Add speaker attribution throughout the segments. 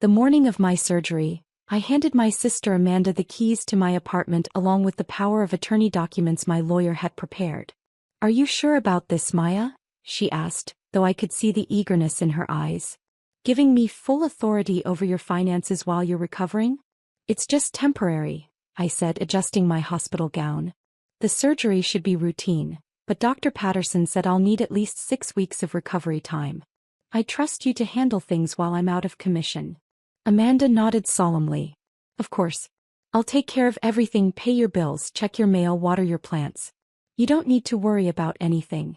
Speaker 1: The morning of my surgery, I handed my sister Amanda the keys to my apartment along with the power of attorney documents my lawyer had prepared. "Are you sure about this, Maya?" she asked, though I could see the eagerness in her eyes. "Giving me full authority over your finances while you're recovering?" "It's just temporary," I said, adjusting my hospital gown. "The surgery should be routine, but Dr. Patterson said I'll need at least 6 weeks of recovery time. I trust you to handle things while I'm out of commission." Amanda nodded solemnly. "Of course. I'll take care of everything, pay your bills, check your mail, water your plants. You don't need to worry about anything."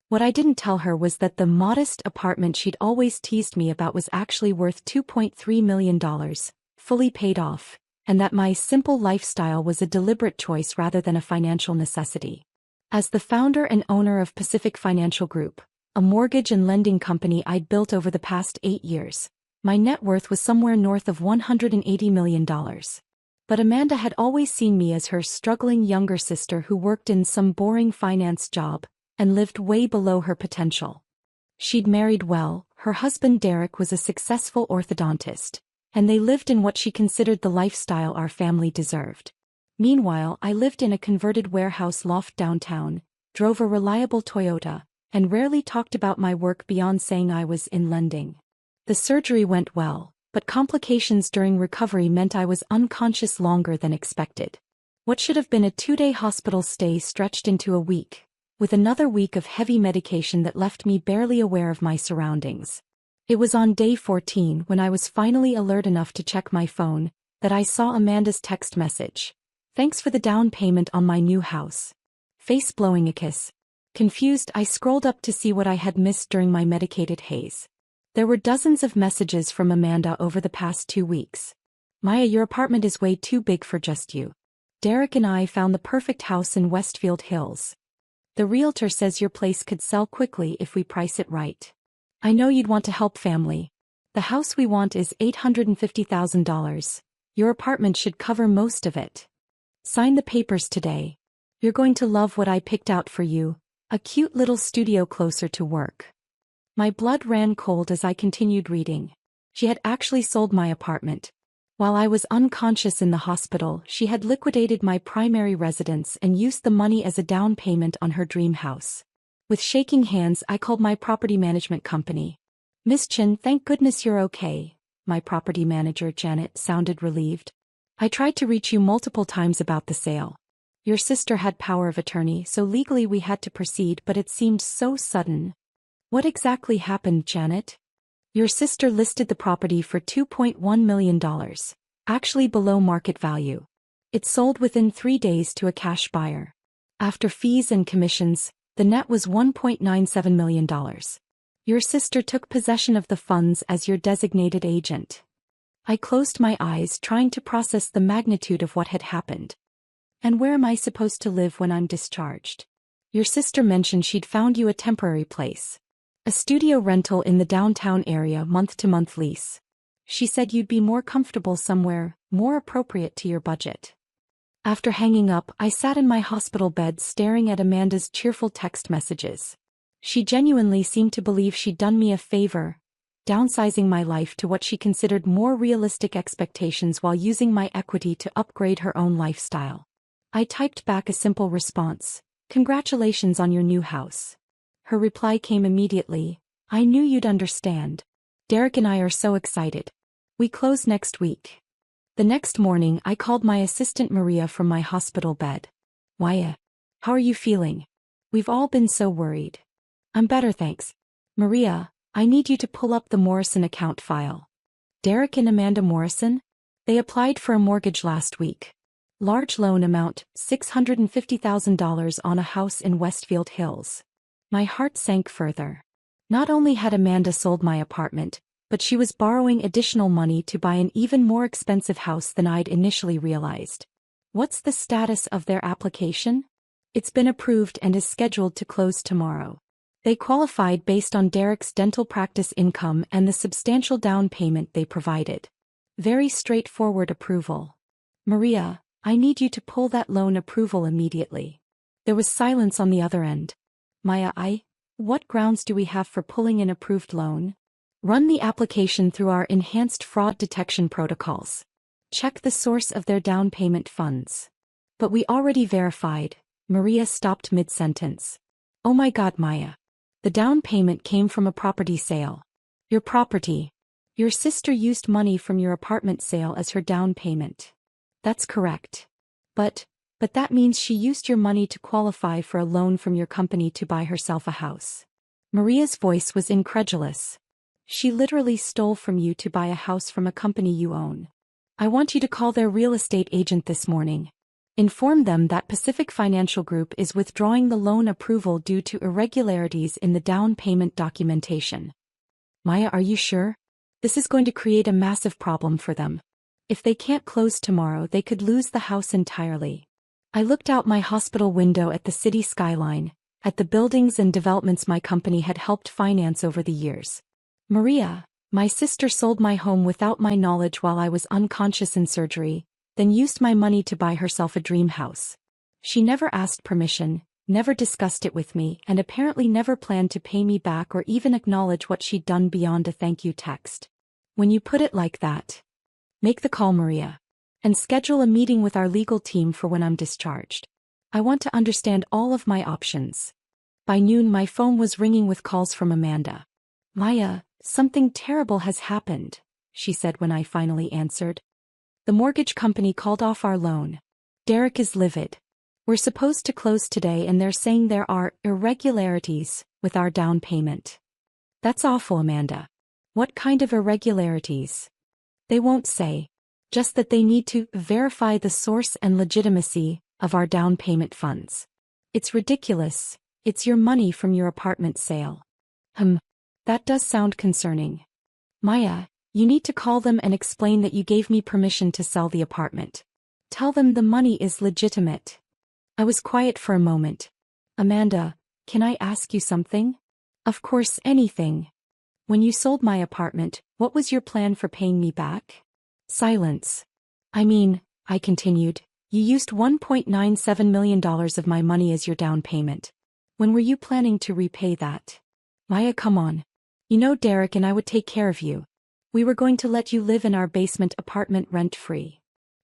Speaker 1: What I didn't tell her was that the modest apartment she'd always teased me about was actually worth $2.3 million, fully paid off, and that my simple lifestyle was a deliberate choice rather than a financial necessity. As the founder and owner of Pacific Financial Group, a mortgage and lending company I'd built over the past 8 years, my net worth was somewhere north of $180 million. But Amanda had always seen me as her struggling younger sister who worked in some boring finance job and lived way below her potential. She'd married well, her husband Derek was a successful orthodontist, and they lived in what she considered the lifestyle our family deserved. Meanwhile, I lived in a converted warehouse loft downtown, drove a reliable Toyota, and rarely talked about my work beyond saying I was in lending. The surgery went well, but complications during recovery meant I was unconscious longer than expected. What should have been a 2-day hospital stay stretched into a week, with another week of heavy medication that left me barely aware of my surroundings. It was on day 14 when I was finally alert enough to check my phone that I saw Amanda's text message. "Thanks for the down payment on my new house." Face blowing a kiss. Confused, I scrolled up to see what I had missed during my medicated haze. There were dozens of messages from Amanda over the past 2 weeks. "Maya, your apartment is way too big for just you. Derek and I found the perfect house in Westfield Hills. The realtor says your place could sell quickly if we price it right. I know you'd want to help family. The house we want is $850,000. Your apartment should cover most of it. Sign the papers today. You're going to love what I picked out for you, a cute little studio closer to work." My blood ran cold as I continued reading. She had actually sold my apartment. While I was unconscious in the hospital, she had liquidated my primary residence and used the money as a down payment on her dream house. With shaking hands, I called my property management company. "Miss Chin, thank goodness you're okay." My property manager, Janet, sounded relieved. "I tried to reach you multiple times about the sale. Your sister had power of attorney, so legally we had to proceed, but it seemed so sudden." "What exactly happened, Janet?" "Your sister listed the property for $2.1 million, actually below market value. It sold within 3 days to a cash buyer. After fees and commissions, the net was $1.97 million. Your sister took possession of the funds as your designated agent." I closed my eyes, trying to process the magnitude of what had happened. "And where am I supposed to live when I'm discharged?" "Your sister mentioned she'd found you a temporary place. A studio rental in the downtown area, month-to-month lease. She said you'd be more comfortable somewhere, more appropriate to your budget." After hanging up, I sat in my hospital bed staring at Amanda's cheerful text messages. She genuinely seemed to believe she'd done me a favor, downsizing my life to what she considered more realistic expectations while using my equity to upgrade her own lifestyle. I typed back a simple response: "Congratulations on your new house." Her reply came immediately: "I knew you'd understand. Derek and I are so excited. We close next week." The next morning, I called my assistant Maria from my hospital bed. "Maya, how are you feeling? We've all been so worried." "I'm better, thanks. Maria, I need you to pull up the Morrison account file." "Derek and Amanda Morrison? They applied for a mortgage last week. Large loan amount, $650,000 on a house in Westfield Hills." My heart sank further. Not only had Amanda sold my apartment, but she was borrowing additional money to buy an even more expensive house than I'd initially realized. "What's the status of their application?" "It's been approved and is scheduled to close tomorrow. They qualified based on Derek's dental practice income and the substantial down payment they provided. Very straightforward approval." "Maria, I need you to pull that loan approval immediately." There was silence on the other end. "Maya, what grounds do we have for pulling an approved loan?" Run the application through our enhanced fraud detection protocols. Check the source of their down payment funds. But we already verified. Maria stopped mid-sentence. Oh my God, Maya. The down payment came from a property sale. Your property. Your sister used money from your apartment sale as her down payment. That's correct. But that means she used your money to qualify for a loan from your company to buy herself a house. Maria's voice was incredulous. She literally stole from you to buy a house from a company you own. I want you to call their real estate agent this morning. Inform them that Pacific Financial Group is withdrawing the loan approval due to irregularities in the down payment documentation. Maya, are you sure? This is going to create a massive problem for them. If they can't close tomorrow, they could lose the house entirely. I looked out my hospital window at the city skyline, at the buildings and developments my company had helped finance over the years. Maria, my sister sold my home without my knowledge while I was unconscious in surgery, then used my money to buy herself a dream house. She never asked permission, never discussed it with me, and apparently never planned to pay me back or even acknowledge what she'd done beyond a thank you text. When you put it like that, make the call, Maria. And schedule a meeting with our legal team for when I'm discharged. I want to understand all of my options. By noon, my phone was ringing with calls from Amanda. Maya, something terrible has happened, she said when I finally answered. The mortgage company called off our loan. Derek is livid. We're supposed to close today and they're saying there are irregularities with our down payment. That's awful, Amanda. What kind of irregularities? They won't say. Just that they need to verify the source and legitimacy of our down payment funds. It's ridiculous. It's your money from your apartment sale. That does sound concerning. Maya, you need to call them and explain that you gave me permission to sell the apartment. Tell them the money is legitimate. I was quiet for a moment. Amanda, can I ask you something? Of course, anything. When you sold my apartment, what was your plan for paying me back? Silence. I continued, you used $1.97 million of my money as your down payment. When were you planning to repay that? Maya, come on. You know Derek and I would take care of you. We were going to let you live in our basement apartment rent-free.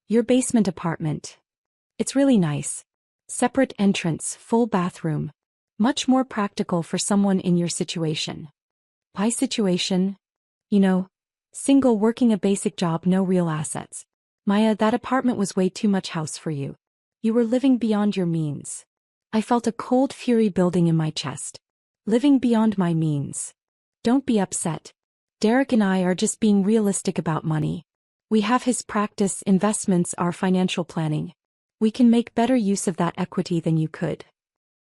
Speaker 1: Your basement apartment. It's really nice. Separate entrance, full bathroom. Much more practical for someone in your situation. My situation? Single, working a basic job, no real assets. Maya, that apartment was way too much house for you. You were living beyond your means. I felt a cold fury building in my chest. Living beyond my means. Don't be upset. Derek and I are just being realistic about money. We have his practice, investments, our financial planning. We can make better use of that equity than you could.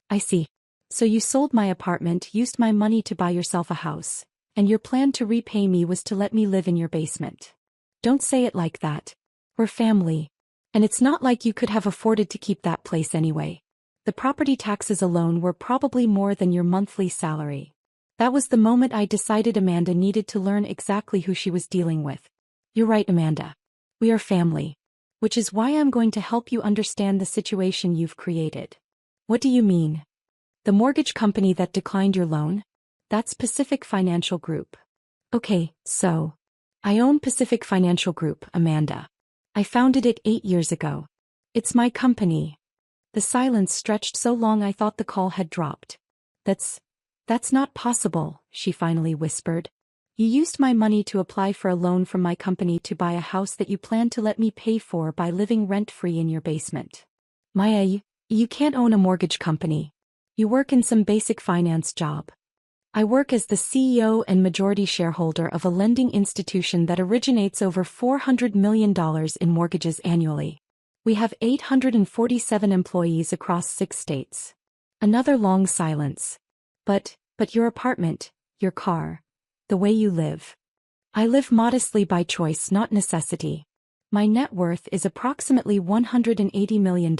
Speaker 1: I see. So you sold my apartment, used my money to buy yourself a house, and your plan to repay me was to let me live in your basement. Don't say it like that. We're family. And it's not like you could have afforded to keep that place anyway. The property taxes alone were probably more than your monthly salary. That was the moment I decided Amanda needed to learn exactly who she was dealing with. You're right, Amanda. We are family. Which is why I'm going to help you understand the situation you've created. What do you mean? The mortgage company that declined your loan? That's Pacific Financial Group. Okay, so. I own Pacific Financial Group, Amanda. I founded it 8 years ago. It's my company. The silence stretched so long I thought the call had dropped. That's not possible, she finally whispered. You used my money to apply for a loan from my company to buy a house that you planned to let me pay for by living rent-free in your basement. Maya, you can't own a mortgage company. You work in some basic finance job. I work as the CEO and majority shareholder of a lending institution that originates over $400 million in mortgages annually. We have 847 employees across 6 states. Another long silence. But your apartment, your car, the way you live. I live modestly by choice, not necessity. My net worth is approximately $180 million.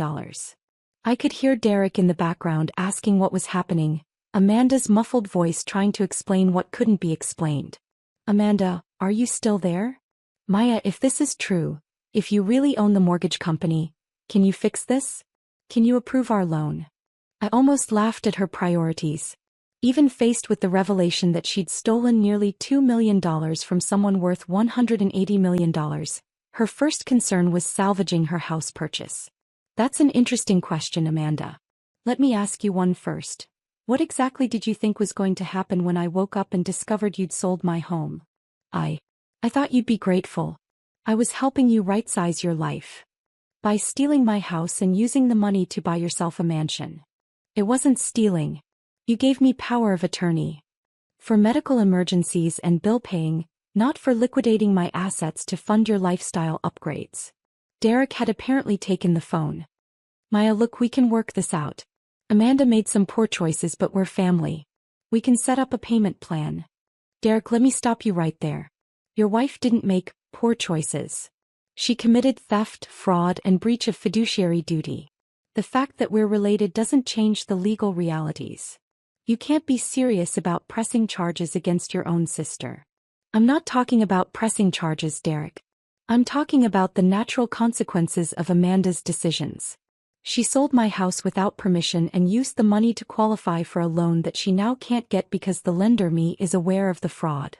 Speaker 1: I could hear Derek in the background asking what was happening, Amanda's muffled voice trying to explain what couldn't be explained. Amanda, are you still there? Maya, if this is true, if you really own the mortgage company, can you fix this? Can you approve our loan? I almost laughed at her priorities. Even faced with the revelation that she'd stolen nearly $2 million from someone worth $180 million, her first concern was salvaging her house purchase. That's an interesting question, Amanda. Let me ask you one first. What exactly did you think was going to happen when I woke up and discovered you'd sold my home? I thought you'd be grateful. I was helping you right-size your life. By stealing my house and using the money to buy yourself a mansion. It wasn't stealing. You gave me power of attorney. For medical emergencies and bill paying, not for liquidating my assets to fund your lifestyle upgrades. Derek had apparently taken the phone. Maya, look, we can work this out. Amanda made some poor choices, but we're family. We can set up a payment plan. Derek, let me stop you right there. Your wife didn't make poor choices. She committed theft, fraud, and breach of fiduciary duty. The fact that we're related doesn't change the legal realities. You can't be serious about pressing charges against your own sister. I'm not talking about pressing charges, Derek. I'm talking about the natural consequences of Amanda's decisions. She sold my house without permission and used the money to qualify for a loan that she now can't get because the lender, me, is aware of the fraud.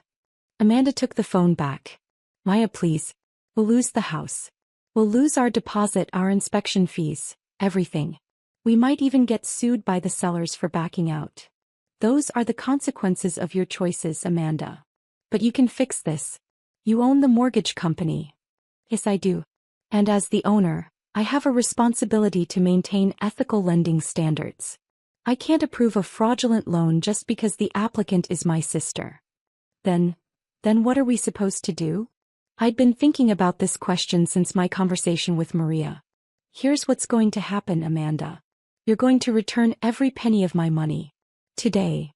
Speaker 1: Amanda took the phone back. Maya, please. We'll lose the house. We'll lose our deposit, our inspection fees, everything. We might even get sued by the sellers for backing out. Those are the consequences of your choices, Amanda. But you can fix this. You own the mortgage company. Yes, I do. And as the owner, I have a responsibility to maintain ethical lending standards. I can't approve a fraudulent loan just because the applicant is my sister. Then what are we supposed to do? I'd been thinking about this question since my conversation with Maria. Here's what's going to happen, Amanda. You're going to return every penny of my money. Today.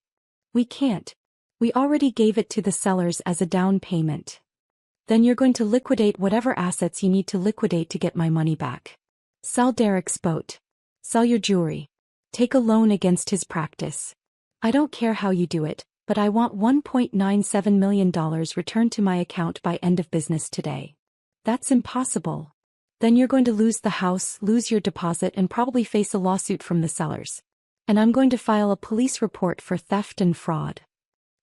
Speaker 1: We can't. We already gave it to the sellers as a down payment. Then you're going to liquidate whatever assets you need to liquidate to get my money back. Sell Derek's boat. Sell your jewelry. Take a loan against his practice. I don't care how you do it, but I want $1.97 million returned to my account by end of business today. That's impossible. Then you're going to lose the house, lose your deposit, and probably face a lawsuit from the sellers. And I'm going to file a police report for theft and fraud.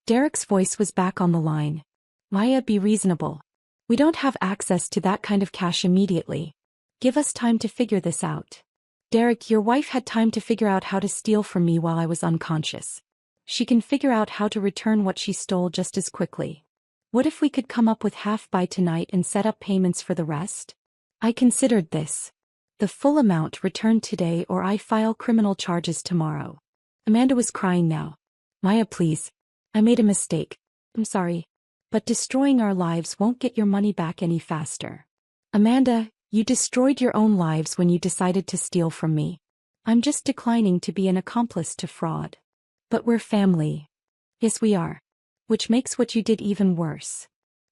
Speaker 1: Derek's voice was back on the line. Maya, be reasonable. We don't have access to that kind of cash immediately. Give us time to figure this out. Derek, your wife had time to figure out how to steal from me while I was unconscious. She can figure out how to return what she stole just as quickly. What if we could come up with half by tonight and set up payments for the rest? I considered this. The full amount returned today, or I file criminal charges tomorrow. Amanda was crying now. Maya, please. I made a mistake. I'm sorry. But destroying our lives won't get your money back any faster. Amanda, you destroyed your own lives when you decided to steal from me. I'm just declining to be an accomplice to fraud. But we're family. Yes, we are. Which makes what you did even worse.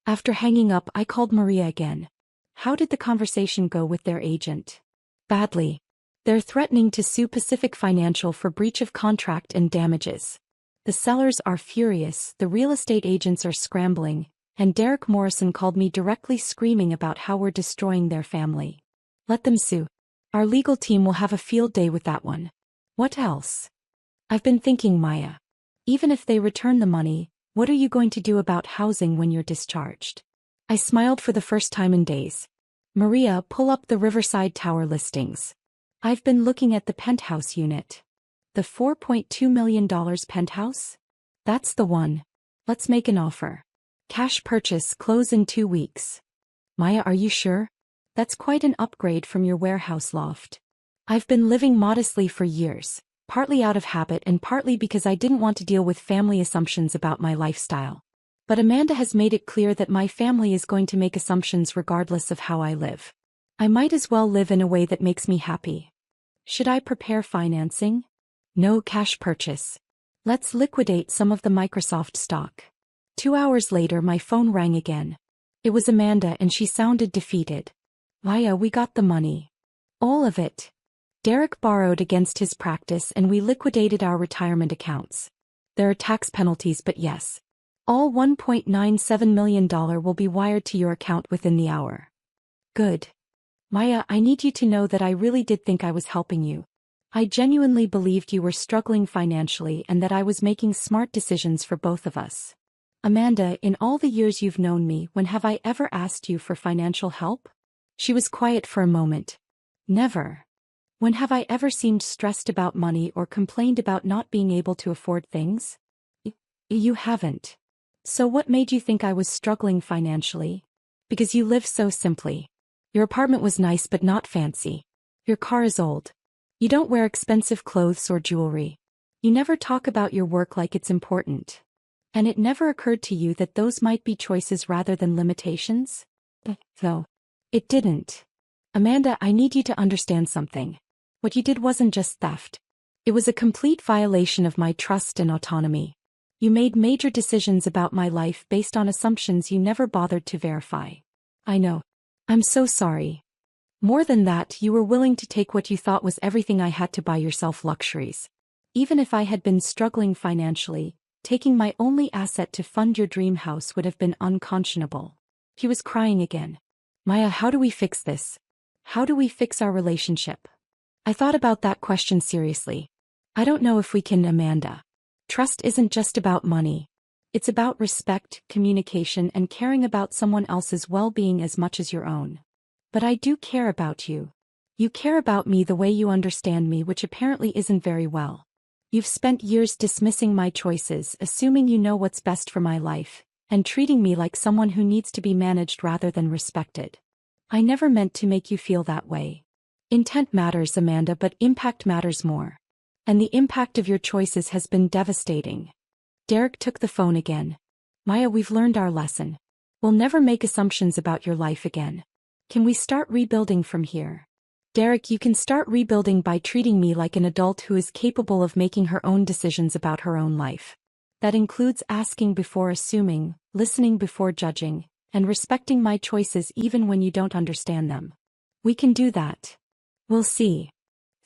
Speaker 1: After hanging up, I called Maria again. How did the conversation go with their agent? Badly. They're threatening to sue Pacific Financial for breach of contract and damages. The sellers are furious, the real estate agents are scrambling, and Derek Morrison called me directly screaming about how we're destroying their family. Let them sue. Our legal team will have a field day with that one. What else? I've been thinking, Maya. Even if they return the money, what are you going to do about housing when you're discharged? I smiled for the first time in days. Maria, pull up the Riverside Tower listings. I've been looking at the penthouse unit. The $4.2 million penthouse? That's the one. Let's make an offer. Cash purchase, close in 2 weeks. Maya, are you sure? That's quite an upgrade from your warehouse loft. I've been living modestly for years, partly out of habit and partly because I didn't want to deal with family assumptions about my lifestyle. But Amanda has made it clear that my family is going to make assumptions regardless of how I live. I might as well live in a way that makes me happy. Should I prepare financing? No, cash purchase. Let's liquidate some of the Microsoft stock. 2 hours later, my phone rang again. It was Amanda and she sounded defeated. Maya, we got the money. All of it. Derek borrowed against his practice and we liquidated our retirement accounts. There are tax penalties, but yes. All $1.97 million will be wired to your account within the hour. Good. Maya, I need you to know that I really did think I was helping you. I genuinely believed you were struggling financially and that I was making smart decisions for both of us. Amanda, in all the years you've known me, when have I ever asked you for financial help? She was quiet for a moment. Never. When have I ever seemed stressed about money or complained about not being able to afford things? You haven't. So what made you think I was struggling financially? Because you live so simply. Your apartment was nice but not fancy. Your car is old. You don't wear expensive clothes or jewelry. You never talk about your work like it's important. And it never occurred to you that those might be choices rather than limitations? Though. It didn't. Amanda, I need you to understand something. What you did wasn't just theft. It was a complete violation of my trust and autonomy. You made major decisions about my life based on assumptions you never bothered to verify. I know. I'm so sorry. More than that, you were willing to take what you thought was everything I had to buy yourself luxuries. Even if I had been struggling financially, taking my only asset to fund your dream house would have been unconscionable. He was crying again. Maya, how do we fix this? How do we fix our relationship? I thought about that question seriously. I don't know if we can, Amanda. Trust isn't just about money. It's about respect, communication, and caring about someone else's well-being as much as your own. But I do care about you. You care about me the way you understand me, which apparently isn't very well. You've spent years dismissing my choices, assuming you know what's best for my life, and treating me like someone who needs to be managed rather than respected. I never meant to make you feel that way. Intent matters, Amanda, but impact matters more. And the impact of your choices has been devastating. Derek took the phone again. Maya, we've learned our lesson. We'll never make assumptions about your life again. Can we start rebuilding from here? Derek, you can start rebuilding by treating me like an adult who is capable of making her own decisions about her own life. That includes asking before assuming, listening before judging, and respecting my choices even when you don't understand them. We can do that. We'll see.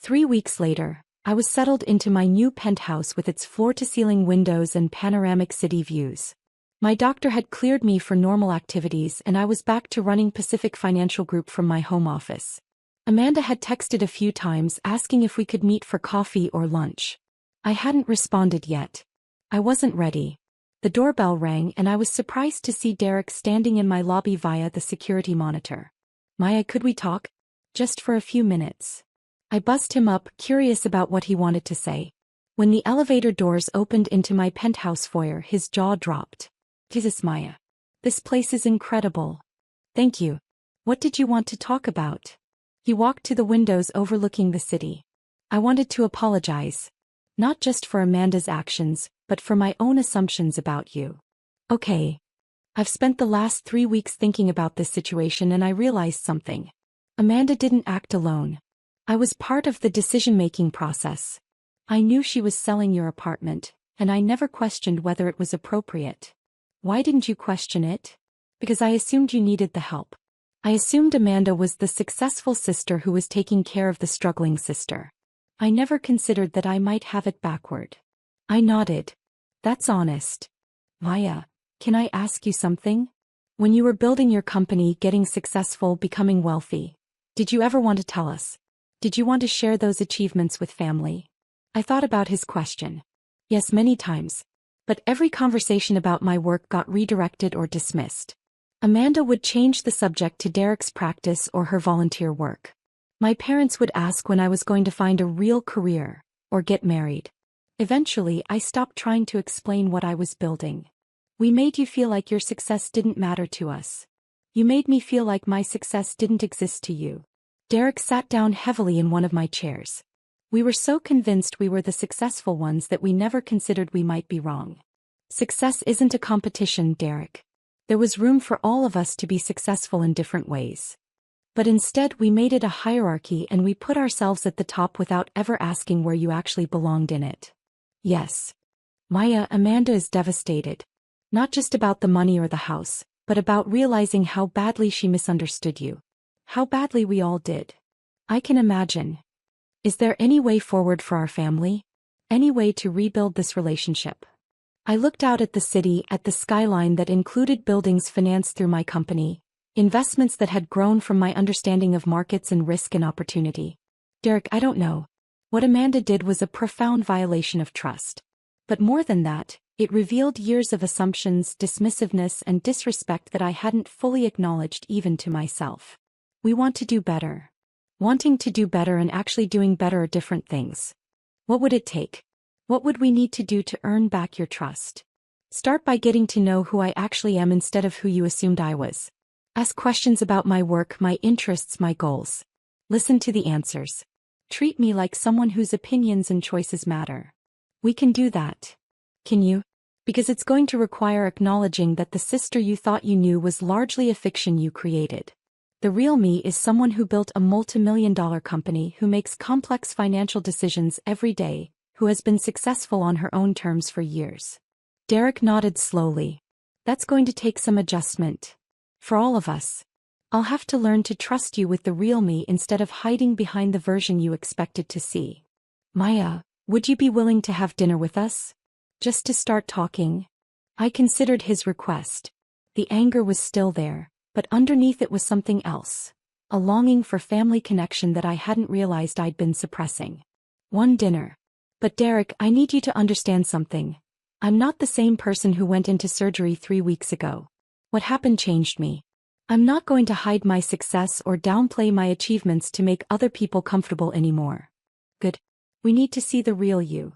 Speaker 1: 3 weeks later, I was settled into my new penthouse with its floor-to-ceiling windows and panoramic city views. My doctor had cleared me for normal activities and I was back to running Pacific Financial Group from my home office. Amanda had texted a few times asking if we could meet for coffee or lunch. I hadn't responded yet. I wasn't ready. The doorbell rang and I was surprised to see Derek standing in my lobby via the security monitor. Maya, could we talk? Just for a few minutes. I buzzed him up, curious about what he wanted to say. When the elevator doors opened into my penthouse foyer, his jaw dropped. Jesus, Maya. This place is incredible. Thank you. What did you want to talk about? He walked to the windows overlooking the city. I wanted to apologize. Not just for Amanda's actions, but for my own assumptions about you. Okay. I've spent the last 3 weeks thinking about this situation and I realized something. Amanda didn't act alone. I was part of the decision-making process. I knew she was selling your apartment, and I never questioned whether it was appropriate. Why didn't you question it? Because I assumed you needed the help. I assumed Amanda was the successful sister who was taking care of the struggling sister. I never considered that I might have it backward. I nodded. That's honest. Maya, can I ask you something? When you were building your company, getting successful, becoming wealthy, did you ever want to tell us? Did you want to share those achievements with family? I thought about his question. Yes, many times. But every conversation about my work got redirected or dismissed. Amanda would change the subject to Derek's practice or her volunteer work. My parents would ask when I was going to find a real career, or get married. Eventually, I stopped trying to explain what I was building. We made you feel like your success didn't matter to us. You made me feel like my success didn't exist to you. Derek sat down heavily in one of my chairs. We were so convinced we were the successful ones that we never considered we might be wrong. Success isn't a competition, Derek. There was room for all of us to be successful in different ways. But instead we made it a hierarchy and we put ourselves at the top without ever asking where you actually belonged in it. Yes. Maya, Amanda is devastated. Not just about the money or the house, but about realizing how badly she misunderstood you. How badly we all did. I can imagine. Is there any way forward for our family? Any way to rebuild this relationship? I looked out at the city, at the skyline that included buildings financed through my company, investments that had grown from my understanding of markets and risk and opportunity. Derek, I don't know. What Amanda did was a profound violation of trust. But more than that, it revealed years of assumptions, dismissiveness, and disrespect that I hadn't fully acknowledged even to myself. We want to do better. Wanting to do better and actually doing better are different things. What would it take? What would we need to do to earn back your trust? Start by getting to know who I actually am instead of who you assumed I was. Ask questions about my work, my interests, my goals. Listen to the answers. Treat me like someone whose opinions and choices matter. We can do that. Can you? Because it's going to require acknowledging that the sister you thought you knew was largely a fiction you created. The real me is someone who built a multi-million-dollar company, who makes complex financial decisions every day, who has been successful on her own terms for years. Derek nodded slowly. That's going to take some adjustment. For all of us. I'll have to learn to trust you with the real me instead of hiding behind the version you expected to see. Maya, would you be willing to have dinner with us? Just to start talking? I considered his request. The anger was still there, but underneath it was something else. A longing for family connection that I hadn't realized I'd been suppressing. One dinner. But Derek, I need you to understand something. I'm not the same person who went into surgery 3 weeks ago. What happened changed me. I'm not going to hide my success or downplay my achievements to make other people comfortable anymore. Good. We need to see the real you.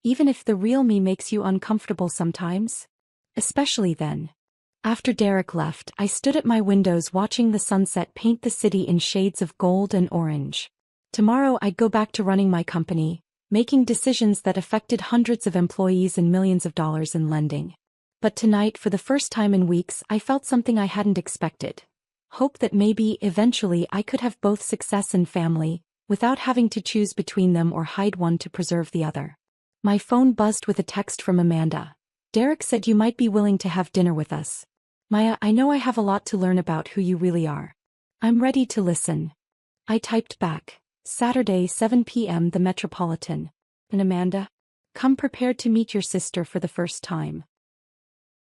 Speaker 1: Even if the real me makes you uncomfortable sometimes. Especially then. After Derek left, I stood at my windows watching the sunset paint the city in shades of gold and orange. Tomorrow I'd go back to running my company, making decisions that affected hundreds of employees and millions of dollars in lending. But tonight, for the first time in weeks, I felt something I hadn't expected. Hope that maybe, eventually, I could have both success and family, without having to choose between them or hide one to preserve the other. My phone buzzed with a text from Amanda. Derek said you might be willing to have dinner with us. Maya, I know I have a lot to learn about who you really are. I'm ready to listen. I typed back. Saturday, 7 p.m. the Metropolitan. And Amanda? Come prepared to meet your sister for the first time.